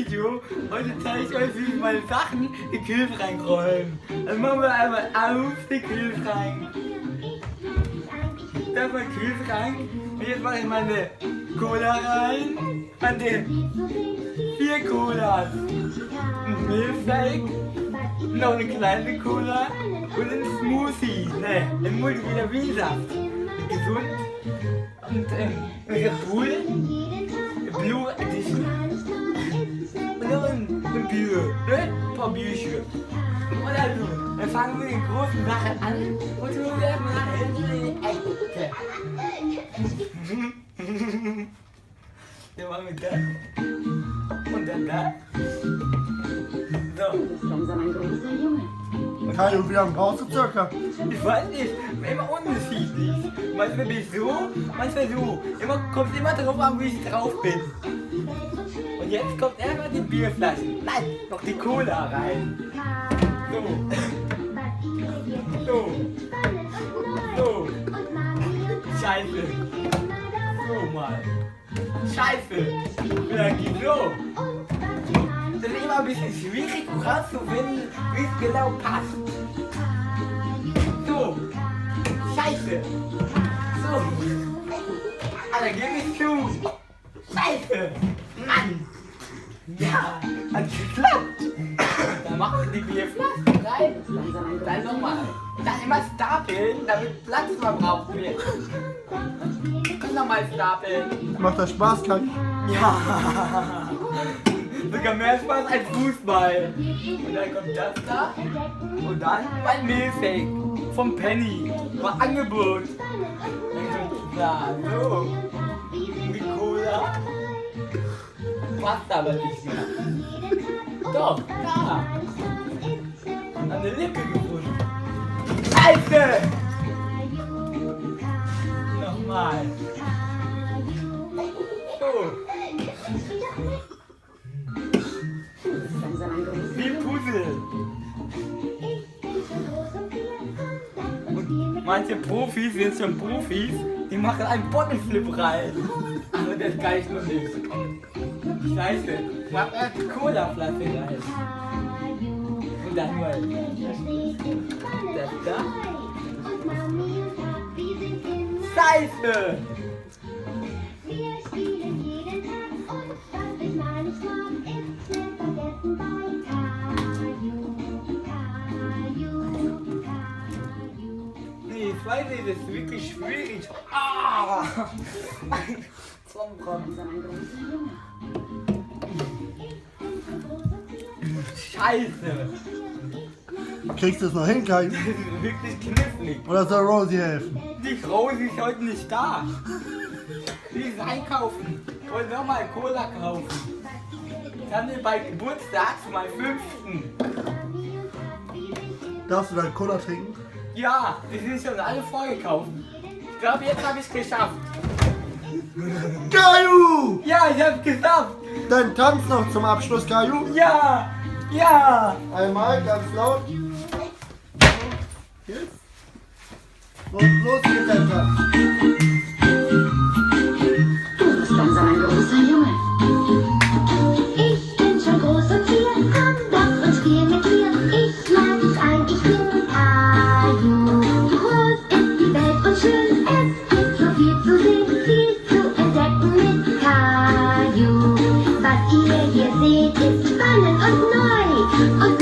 Video. Heute zeige ich euch, wie ich meine Sachen in den Kühlschrank räume. Also machen wir einmal auf den Kühlschrank. Das ist mein Kühlschrank. Und jetzt mache ich meine Cola rein. An den 4 Colas. Ein Milchshake. Noch eine kleine Cola. Und ein Smoothie. Ne, ein Multivitaminsaft. Gesund. Und Red Bull. Blue Edition. Und noch ein Bier. Ne? Ein paar Bierchen. Und also, dann fangen wir mit den großen Sachen an. Und so werden wir nachher in die Ecke. Dann machen wir das. Und dann das. So. Du bist langsam ein großer Junge. Kajo, wie lange brauchst du circa? Ich weiß nicht, immer unterschiedlich. Manchmal bin ich so, manchmal so. Kommt immer darauf an, wie ich drauf bin. Und jetzt kommt erstmal die Bierflaschen. Nein, noch die Cola rein. So. So. So. Scheiße. So mal. Scheiße. Vielleicht geht so. Das ist immer ein bisschen schwierig rauszufinden, wie es genau passt. So. Scheiße. So. Alter, gib mich zu. Scheiße. Mann. Ja, hat geklappt. Dann machen wir die Bierflaschen rein. Dann nochmal. Dann immer stapeln, damit Platz verbraucht wird. Und nochmal stapeln. Macht das Spaß, Kajo? Ja. Sogar mehr Spaß als Fußball. Und dann kommt das da. Und dann mein Milchshake vom Penny. War Angebot. Dann kommt da so. Die Cola. Passt aber nicht mehr. Doch, da. An der Lücke gefunden. Scheiße! Nochmal. So. Langsam ein großer Wie Puzzle. Und manche Profis sind schon Profis, die machen einen Bottleflip rein. Aber das kann ich noch nicht. Scheiße, mach erst die Cola-Flasche rein. Und dann mal das da. Scheiße! Nee, ich weiß nicht, das ist wirklich schwierig. Ah! Langsam ein großer Junge. Scheiße! Kriegst du es noch hin, Kajo? Das ist wirklich knifflig. Oder soll Rosie helfen? Die Rosi ist heute nicht da. Die ist einkaufen. Ich wollte nochmal Cola kaufen. Ich hatte bei Geburtstag zu meinem 5. Darfst du deine Cola trinken? Ja, die sind schon alle vorgekauft. Ich glaube, jetzt habe ich es geschafft. Kajo! Ja, ich habe es geschafft. Dann tanz noch zum Abschluss, Kajo. Ja, ja. Einmal, ganz laut. Jetzt. Und los geht's, Alter. Du bist langsam ein großer Junge. Ich bin schon groß und wir komm doch und spiel mit mir. Ich mag es eigentlich nur. Caillou, groß ist die Welt und schön. Es gibt so viel zu sehen, viel zu entdecken mit Caillou. Was ihr hier seht, ist spannend und neu. Und